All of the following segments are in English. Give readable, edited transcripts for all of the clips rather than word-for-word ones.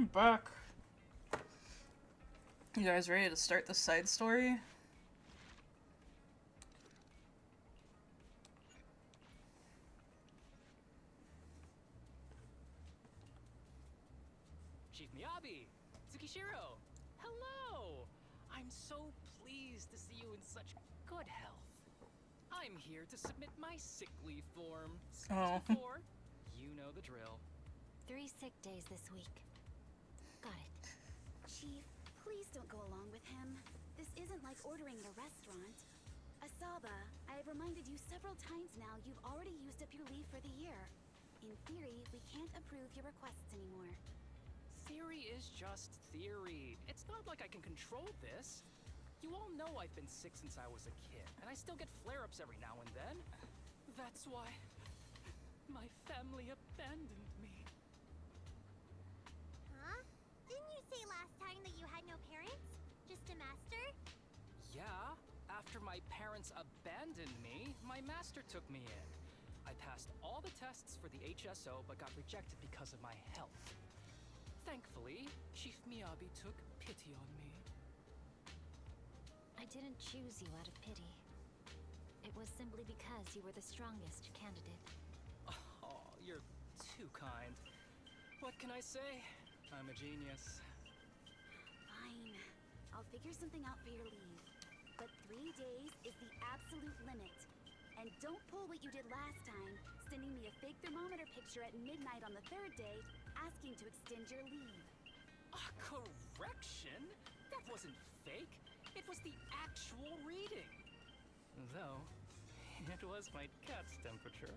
I'm back. You guys ready to start the side story? Chief Miyabi! Tsukishiro! Hello! I'm so pleased to see you in such good health. I'm here to submit my sick leave form. Oh. Before, you know the drill. 3 sick days this week. Got it. Chief, please don't go along with him. This isn't like ordering at a restaurant. Asaba, I have reminded you several times now you've already used up your leave for the year. In theory, we can't approve your requests anymore. Theory is just theory. It's not like I can control this. You all know I've been sick since I was a kid, and I still get flare-ups every now and then. That's why my family abandoned me. Huh? Didn't you say last time that you had no parents? Just a master? Yeah, after my parents abandoned me, my master took me in. I passed all the tests for the HSO but got rejected because of my health. Thankfully, Chief Miyabi took pity on me. I didn't choose you out of pity. It was simply because you were the strongest candidate. Oh, you're too kind. What can I say? I'm a genius. Fine. I'll figure something out for your leave. But 3 days is the absolute limit. And don't pull what you did last time, sending me a fake thermometer picture at midnight on the 3rd day, asking to extend your leave. A correction? That wasn't fake. It was the actual reading. Though, it was my cat's temperature.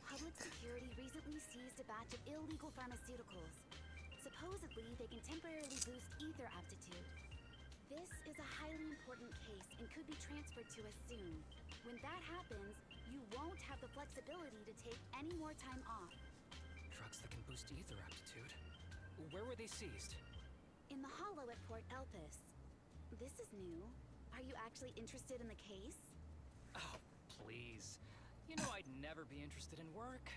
Public security recently seized a batch of illegal pharmaceuticals. Supposedly, they can temporarily boost ether aptitude. This is a highly important case and could be transferred to us soon. When that happens, you won't have the flexibility to take any more time off. Drugs that can boost ether aptitude? Where were they seized? In the hollow at Port Elpis. This is new. Are you actually interested in the case? Oh, please. You know I'd never be interested in work.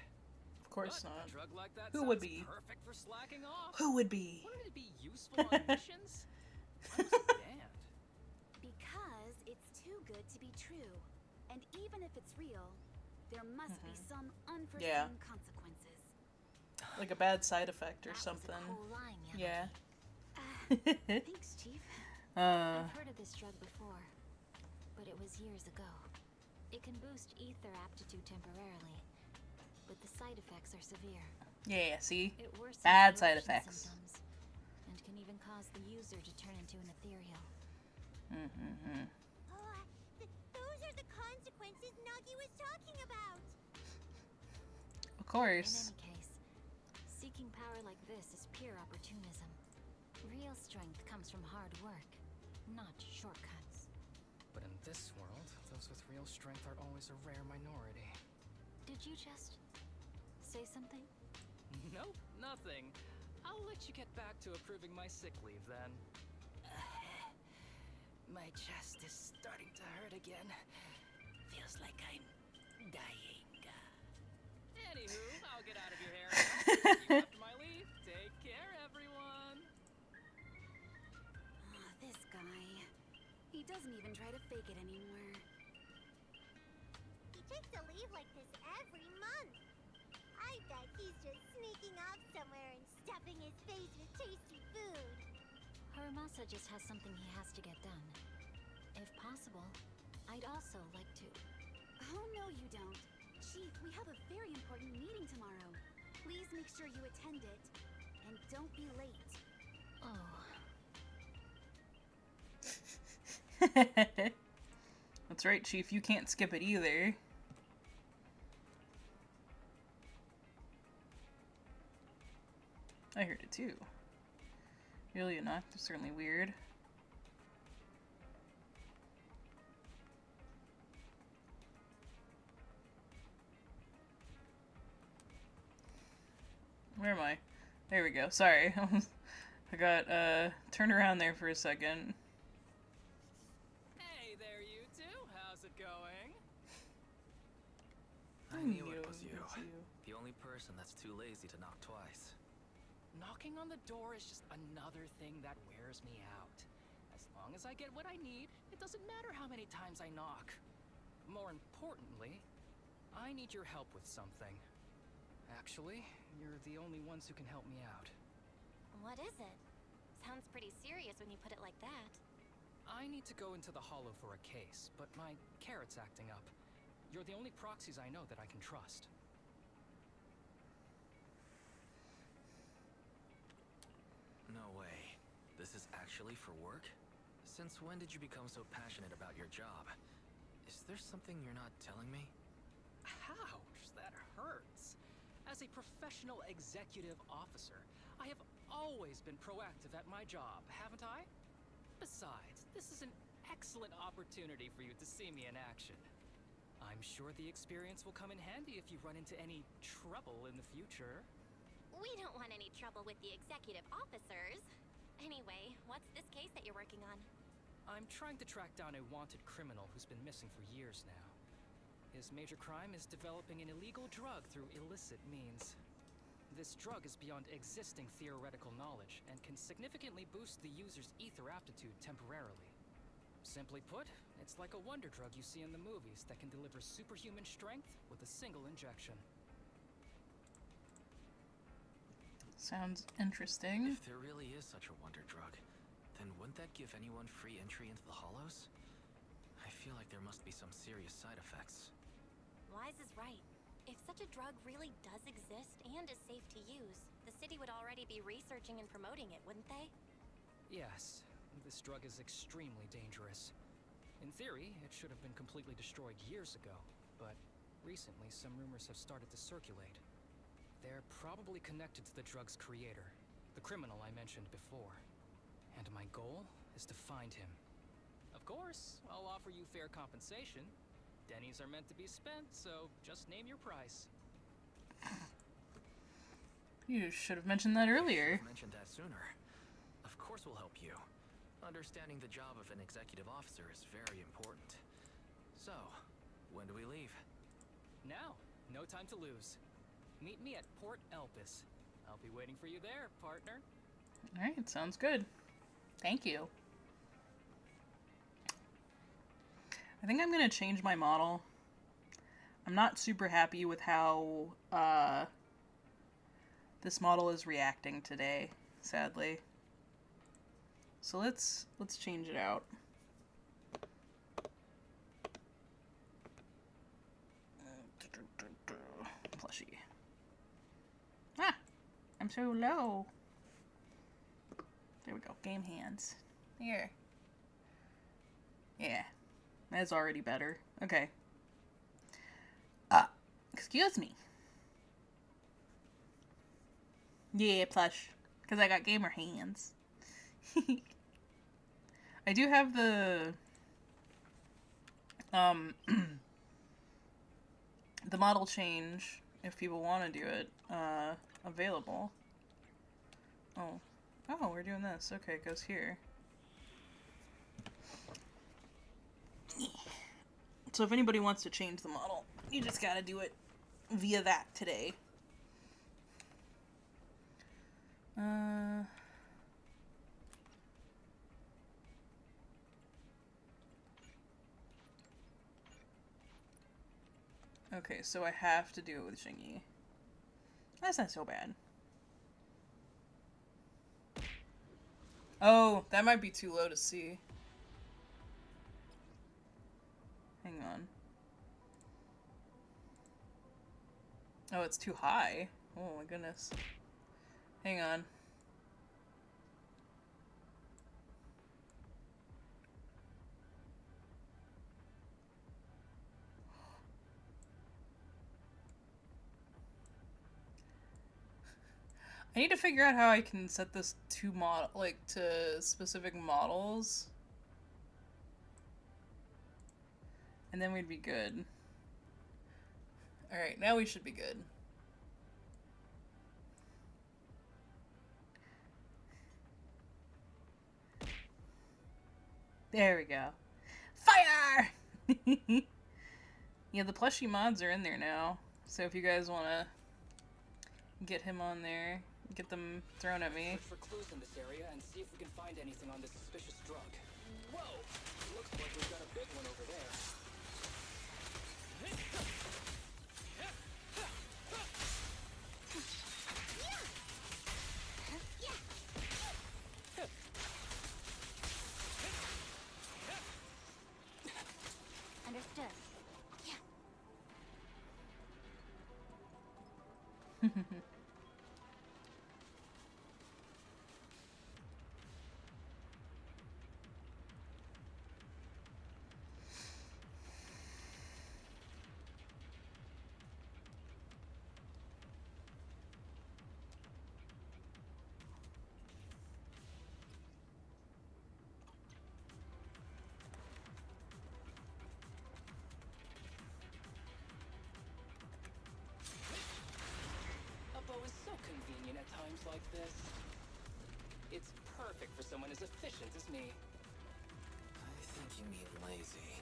Of course But not. A drug like that Who would sounds be? perfect for slacking off. Who would be? Wouldn't it be useful on missions? Why was it banned? Because it's too good to be true. And even if it's real, there must be some unforeseen consequences. Like a bad side effect or That was a something. cool line, Yamaki. Yeah. Thanks, Chief. I've heard of this drug before, but it was years ago. It can boost ether aptitude temporarily, but the side effects are severe. Yeah, see? It worsens Bad side corruption effects. symptoms, and can even cause the user to turn into an ethereal. Oh, those are the consequences Nagi was talking about. Of In course. any case, seeking power like this is pure opportunism. Real strength comes from hard work, not shortcuts. But in this world, those with real strength are always a rare minority. Did you just say something? Nope, nothing. I'll let you get back to approving my sick leave then. My chest is starting to hurt again. Feels like I'm dying. Anywho, I'll get out of your hair now. See you after my leave. Take care, everyone. Oh, this guy. He doesn't even try to fake it anymore. He takes a leave like this every month. I bet he's just sneaking off somewhere and stuffing his face with tasty food. Haramasa just has something he has to get done. If possible, I'd also like to... Oh, no, you don't. Chief, we have a very important meeting tomorrow. Please make sure you attend it. And don't be late. Oh, That's right, Chief. You can't skip it either. I heard it too. Really not. That's certainly weird. Where am I? There we go. Sorry. I got, turned around there for a second. Hey there, you two. How's it going? I knew it was you. The only person that's too lazy to knock twice. Knock knocking on the door is just another thing that wears me out. As long as I get what I need, it doesn't matter how many times I knock. More importantly, I need your help with something. Actually, you're the only ones who can help me out. What is it? Sounds pretty serious when you put it like that. I need to go into the Hollow for a case, but my carrot's acting up. You're the only proxies I know that I can trust. No way. This is actually for work? Since when did you become so passionate about your job? Is there something you're not telling me? Ouch, that hurts. As a professional executive officer, I have always been proactive at my job, haven't I? Besides, this is an excellent opportunity for you to see me in action. I'm sure the experience will come in handy if you run into any trouble in the future. We don't want any trouble with the executive officers. Anyway, what's this case that you're working on? I'm trying to track down a wanted criminal who's been missing for years now. His major crime is developing an illegal drug through illicit means. This drug is beyond existing theoretical knowledge and can significantly boost the user's ether aptitude temporarily. Simply put, it's like a wonder drug you see in the movies that can deliver superhuman strength with a single injection. Sounds interesting. If there really is such a wonder drug, then wouldn't that give anyone free entry into the Hollows? I feel like there must be some serious side effects. Wise is right. If such a drug really does exist and is safe to use, the city would already be researching and promoting it, wouldn't they? Yes, this drug is extremely dangerous. In theory, it should have been completely destroyed years ago, but recently some rumors have started to circulate. They're probably connected to the drug's creator, the criminal I mentioned before. And my goal is to find him. Of course, I'll offer you fair compensation. Dennies are meant to be spent, so just name your price. You should have mentioned that earlier. Mentioned that sooner. Of course we'll help you. Understanding the job of an executive officer is very important. So, when do we leave? Now, no time to lose. Meet me at Port Elpis. I'll be waiting for you there, partner. Alright, sounds good. Thank you. I think I'm gonna change my model. I'm not super happy with how this model is reacting today, sadly. So let's change it out. Plushie. Ah! I'm so low. There we go. Game hands. Here. Yeah. That's already better. Okay. Excuse me. Yeah, plush. Because I got gamer hands. I do have the the model change, if people want to do it, available. Oh, we're doing this. Okay, it goes here. So if anybody wants to change the model, you just gotta do it via that today. Okay, so I have to do it with Shingy. That's not so bad. Oh, that might be too low to see. Hang on. Oh, it's too high. Oh my goodness. Hang on. I need to figure out how I can set this to to specific models. And then we'd be good. Alright, now we should be good. There we go. Fire! Yeah, the plushie mods are in there now. So if you guys want to get him on there, get them thrown at me. Search for clues in this area and see if we can find anything on this suspicious drug. Whoa! Looks like we've got a big one over there. Understood. A bow is so convenient at times like this. It's perfect for someone as efficient as me. I think you mean lazy.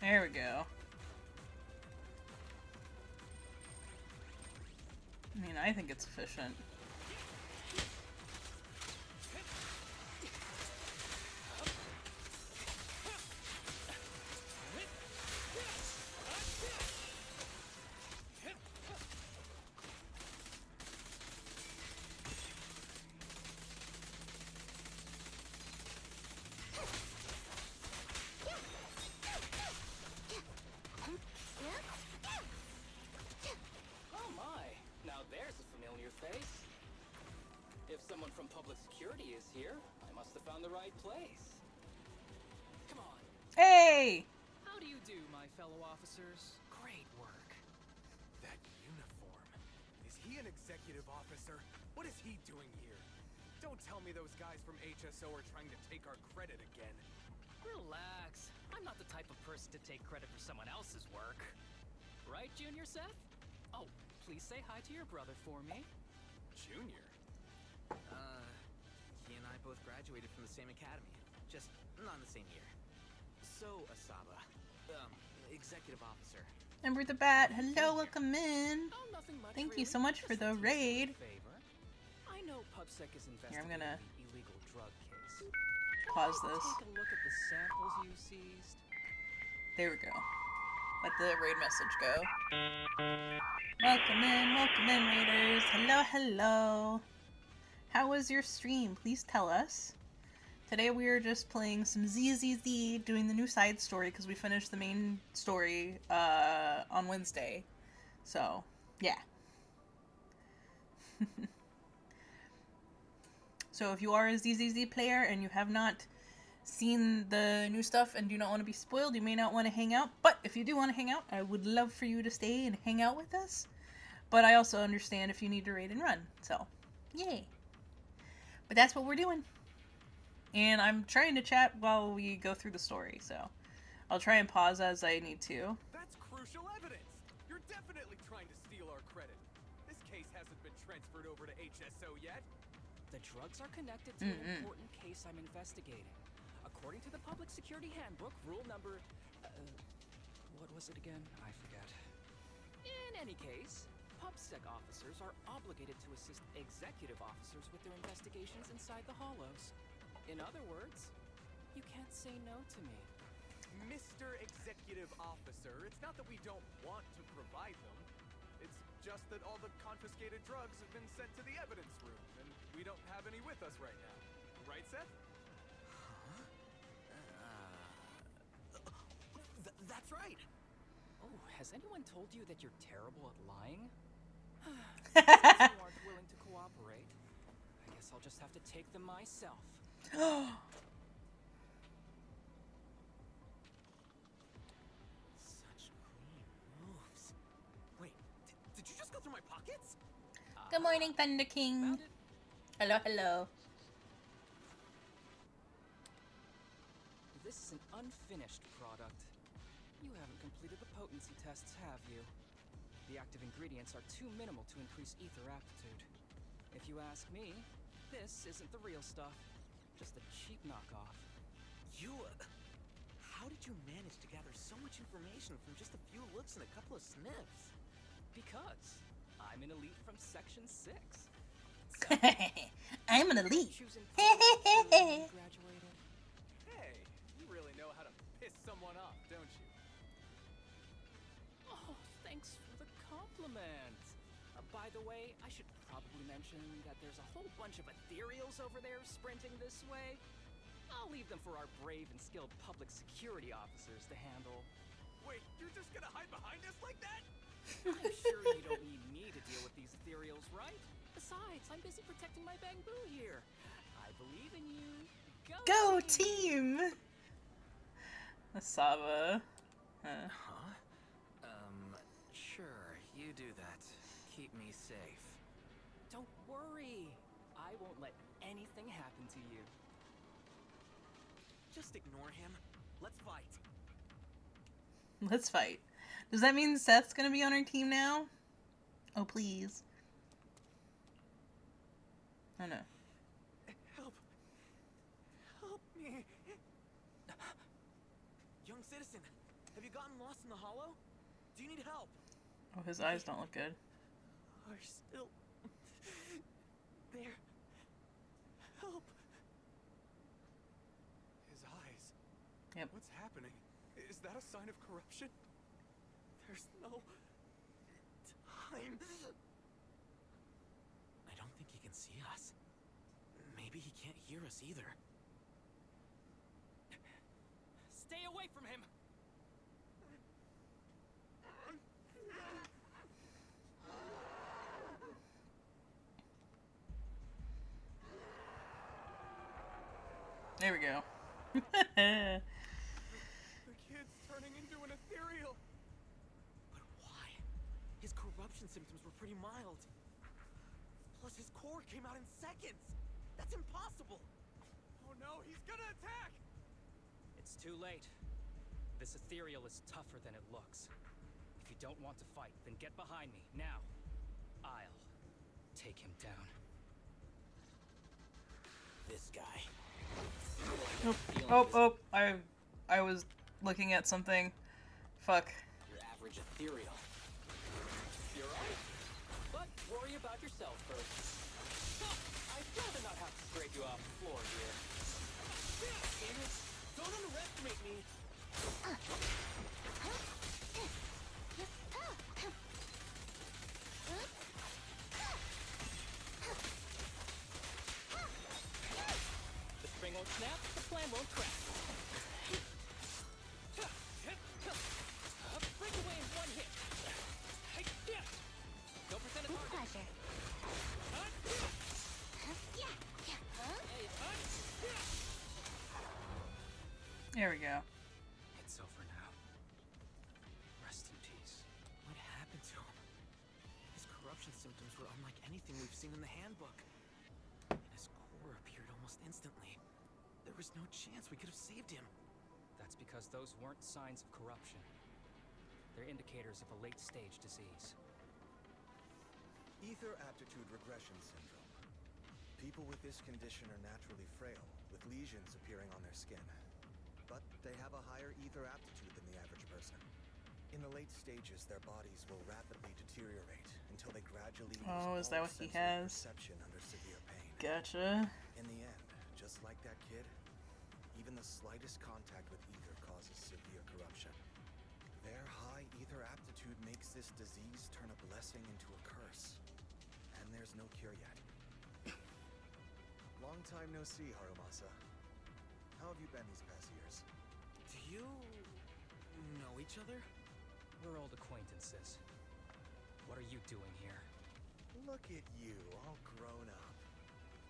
There we go. I mean, I think it's efficient. Oh my! Now there's a familiar face. If someone from public security is here, I must have found the right place. Come on. Hey! How do you do, my fellow officers? Great work. That uniform. Is he an executive officer? What is he doing here? Don't tell me those guys from HSO are trying to take our credit again. Relax. I'm not the type of person to take credit for someone else's work. Right, Junior Seth? Oh, please say hi to your brother for me. Junior? He and I both graduated from the same academy. Just not in the same year. So, Asaba, executive officer. Ember the Bat, hello, welcome in. Oh, nothing much, Thank you really. so much for Just the a raid. favor. I know PubSec is Here, I'm investigating gonna the illegal drug case. pause Can I this. Take a look at the samples you seized. There we go. Let the raid message go. Welcome in, raiders. Hello, hello. How was your stream? Please tell us. Today we are just playing some ZZZ, doing the new side story because we finished the main story on Wednesday. So, yeah. So if you are a ZZZ player and you have not seen the new stuff and do not want to be spoiled, you may not want to hang out. But if you do want to hang out, I would love for you to stay and hang out with us. But I also understand if you need to raid and run. So, yay. But that's what we're doing. And I'm trying to chat while we go through the story, so I'll try and pause as I need to. That's crucial evidence! You're definitely trying to steal our credit. This case hasn't been transferred over to HSO yet. The drugs are connected to an important case I'm investigating. According to the Public Security Handbook, rule number... what was it again? I forget. In any case, PubSec officers are obligated to assist executive officers with their investigations inside the Hollows. In other words, you can't say no to me. Mr. Executive Officer, it's not that we don't want to provide them. It's just that all the confiscated drugs have been sent to the evidence room, and we don't have any with us right now. Right, Seth? That's right. Oh, has anyone told you that you're terrible at lying? Since you aren't willing to cooperate, I guess I'll just have to take them myself. Such clean moves. Wait, did you just go through my pockets? Good morning, Thunder King. Found it? Hello, hello. This is an unfinished product. You haven't completed the potency tests, have you? The active ingredients are too minimal to increase ether aptitude. If you ask me, this isn't the real stuff. Just a cheap knockoff. How did you manage to gather so much information from just a few looks and a couple of sniffs? Because I'm an elite from Section 6. I'm an elite. Choosing public after you graduated. Hey, you really know how to piss someone off, don't you? Oh, thanks for the compliment. By the way, I should probably mention that there's a whole bunch of ethereals over there sprinting this way. I'll leave them for our brave and skilled public security officers to handle. Wait, you're just gonna hide behind us like that? I'm sure you don't need me to deal with these ethereals, right? Besides, I'm busy protecting my bamboo here. I believe in you. Go team! Asaba. Huh? Sure, you do that. Keep me safe. Don't worry. I won't let anything happen to you. Just ignore him. Let's fight. Let's fight. Does that mean Seth's gonna be on our team now? Oh, please. Oh no. Help. Help me. Young citizen, have you gotten lost in the hollow? Do you need help? Oh, his eyes don't look good. Are still there. Help. His eyes. Yep. What's happening? Is that a sign of corruption? There's no time. I don't think he can see us. Maybe he can't hear us either. Stay away from him. There we go. The kid's turning into an ethereal. But why? His corruption symptoms were pretty mild. Plus his core came out in seconds. That's impossible. Oh no, he's gonna attack! It's too late. This ethereal is tougher than it looks. If you don't want to fight, then get behind me, now. I'll take him down. This guy. Oh, I was looking at something. Fuck. Your average ethereal. You're right. But worry about yourself first. I'd rather not have to scrape you off the floor here. Damn it! Don't underestimate me! The spring won't snap, the plan won't crack. Break away in one hit. Don't pretend it's hard. Pleasure. There we go. It's over now. Rest in peace. What happened to him? His corruption symptoms were unlike anything we've seen in the handbook. And his core appeared almost instantly. There was no chance we could have saved him. That's because those weren't signs of corruption. They're indicators of a late-stage disease. Ether aptitude regression syndrome. People with this condition are naturally frail, with lesions appearing on their skin. But they have a higher ether aptitude than the average person. In the late stages, their bodies will rapidly deteriorate until they gradually lose Oh, is that all what he sensory has? perception under severe pain. Gotcha. In the end, just like that kid, even the slightest contact with ether causes severe corruption. Their high ether aptitude makes this disease turn a blessing into a curse. And there's no cure yet. Long time no see, Harumasa. How have you been these past years? Do you know each other? We're old acquaintances. What are you doing here? Look at you, all grown up.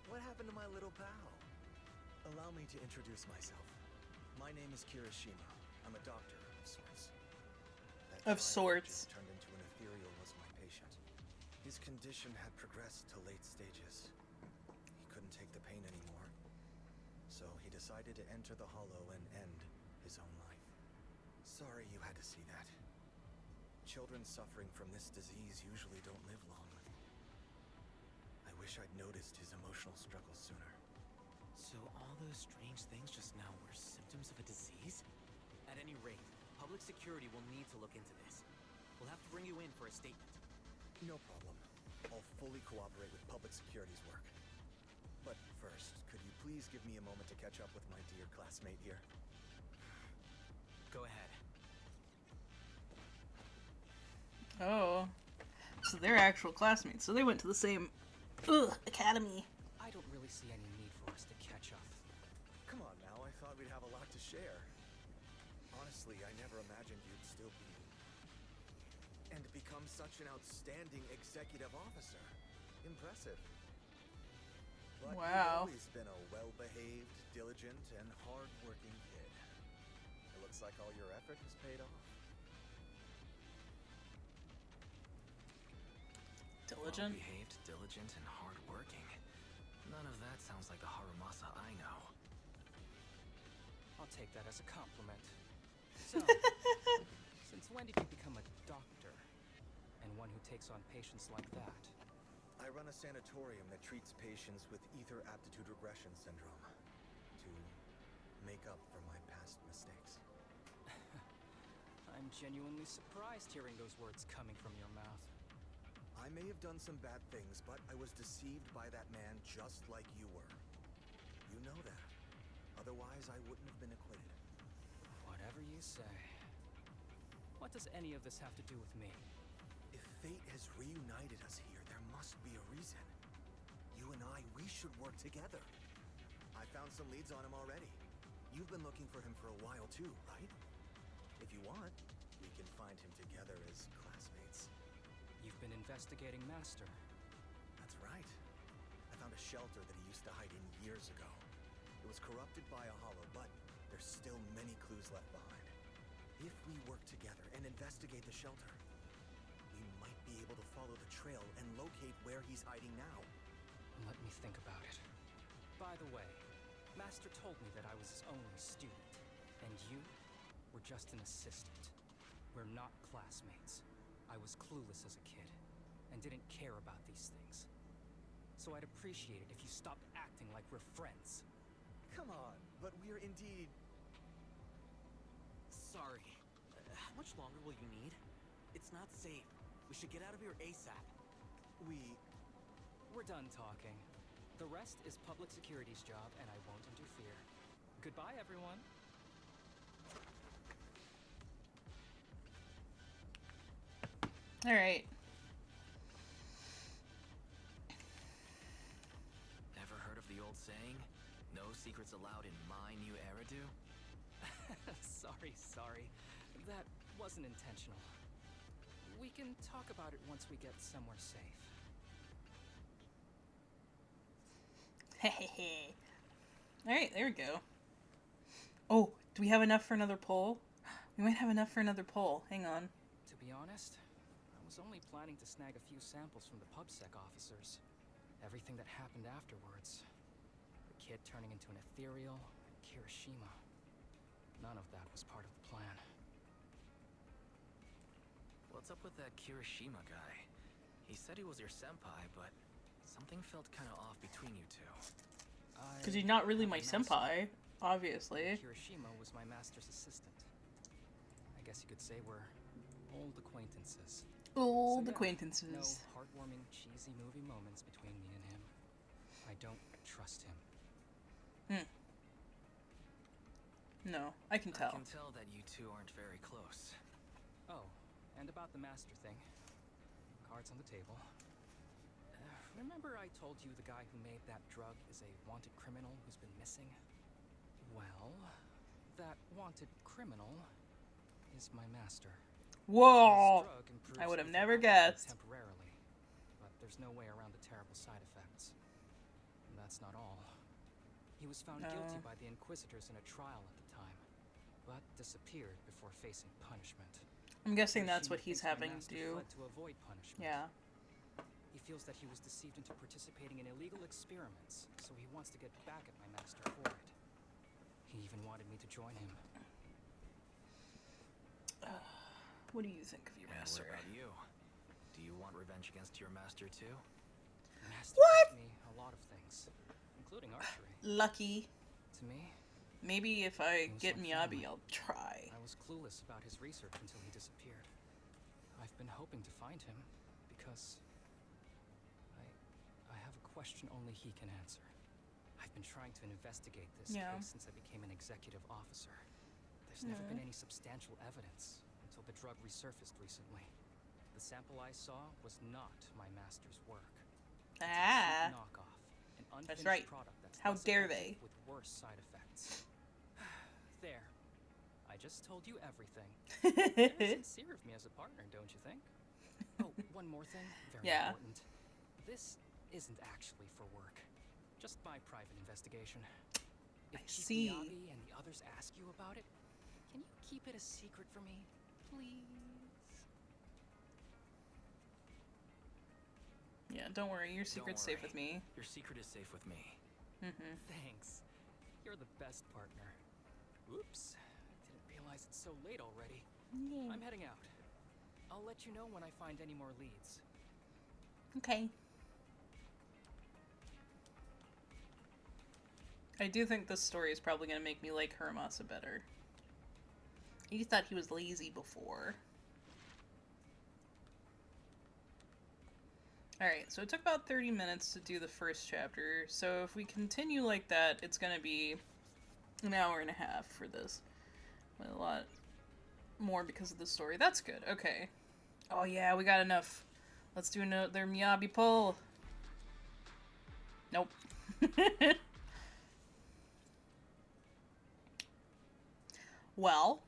What happened to my little pal? Allow me to introduce myself. My name is Kirishima. I'm a doctor of sorts. That Of child who sorts. just turned into an ethereal was my patient. His condition had progressed to late stages. He couldn't take the pain anymore. So he decided to enter the hollow and end his own life. Sorry you had to see that. Children suffering from this disease usually don't live long. I wish I'd noticed his emotional struggles sooner. So all those strange things just now were symptoms of a disease? At any rate, public security will need to look into this. We'll have to bring you in for a statement. No problem. I'll fully cooperate with public security's work. But first, could you please give me a moment to catch up with my dear classmate here? Go ahead. Oh. So they're actual classmates. So they went to the same academy. I don't really see any need for us to catch up. Come on now, I thought we'd have a lot to share. Honestly, I never imagined you'd still be... and become such an outstanding executive officer. Impressive. But Wow. you've always been a well-behaved, diligent, and hard-working kid. It looks like all your effort has paid off. Diligent. Well-behaved, diligent, and hardworking. None of that sounds like the Harumasa I know. I'll take that as a compliment. So, since when did you become a doctor? And one who takes on patients like that? I run a sanatorium that treats patients with ether aptitude regression syndrome to make up for my past mistakes. I'm genuinely surprised hearing those words coming from your mouth. I may have done some bad things, but I was deceived by that man just like you were. You know that. Otherwise, I wouldn't have been acquitted. Whatever you say. What does any of this have to do with me? If fate has reunited us here, there must be a reason. You and I, we should work together. I found some leads on him already. You've been looking for him for a while too, right? If you want, we can find him together as classmates. You've been investigating Master. That's right. I found a shelter that he used to hide in years ago. It was corrupted by a hollow, but there's still many clues left behind. If we work together and investigate the shelter, we might be able to follow the trail and locate where he's hiding now. Let me think about it. By the way, Master told me that I was his only student, and you were just an assistant. We're not classmates. I was clueless as a kid, and didn't care about these things. So I'd appreciate it if you stopped acting like we're friends. Come on, but we're indeed... Sorry. How much longer will you need? It's not safe. We should get out of here ASAP. We're done talking. The rest is public security's job, and I won't interfere. Goodbye, everyone. All right. Ever heard of the old saying? No secrets allowed in my new era, do? Sorry. That wasn't intentional. We can talk about it once we get somewhere safe. Hehehe. All right, there we go. Oh, do we have enough for another poll? We might have enough for another poll. Hang on. To be honest, I was only planning to snag a few samples from the PubSec officers. Everything that happened afterwards. The kid turning into an ethereal, and Kirishima. None of that was part of the plan. What's up with that Kirishima guy? He said he was your senpai, but something felt kind of off between you two. Because he's not really my Master. senpai, obviously. Kirishima was my master's assistant. I guess you could say we're old acquaintances. Old So yeah, acquaintances. No heartwarming, cheesy movie moments between me and him. I don't trust him. No, I can tell. I can tell that you two aren't very close. Oh, and about the master thing. Cards on the table. Remember I told you the guy who made that drug is a wanted criminal who's been missing? Well, that wanted criminal is my master. Whoa! This drug improves I would have ether never output guessed. temporarily, but there's no way around the terrible side effects. And that's not all. He was found guilty by the Inquisitors in a trial at the time, but disappeared before facing punishment. I'm guessing that's what Kirishima he's thinks my having master to do. fled to avoid punishment. Yeah. He feels that he was deceived into participating in illegal experiments, so he wants to get back at my master for it. He even wanted me to join him. What do you think of your And master? what about you? Do you want revenge against your master too? Master What? taught me a lot of things, including archery. Lucky. To me, Maybe if I He was get like Miyabi, family. I'll try. I was clueless about his research until he disappeared. I've been hoping to find him because question only he can answer. I've been trying to investigate this Yeah. case since I became an executive officer. There's never been any substantial evidence until the drug resurfaced recently. The sample I saw was not my master's work. It's a Ah. cheap knockoff, an unfinished right. product that's How less dare effective they. with worse side effects. There. I just told you everything. Very sincere of me as a partner, don't you think? Oh, one more thing, very Yeah. important. This isn't actually for work. Just my private investigation. If I Chief see. Miyabi and the others ask you about it, can you keep it a secret for me, please? Yeah, don't worry. Your Don't secret's safe worry. with me. Your secret is safe with me. Mm-hmm. Thanks. You're the best partner. Oops. Didn't realize it's so late already. Yeah. I'm heading out. I'll let you know when I find any more leads. Okay. I do think this story is probably going to make me like Hermasa better. You thought he was lazy before. Alright, so it took about 30 minutes to do the first chapter, so if we continue like that, it's going to be an hour and a half for this. A lot more because of the story. That's good, okay. Oh yeah, we got enough. Let's do another Miyabi pull. Nope. Well,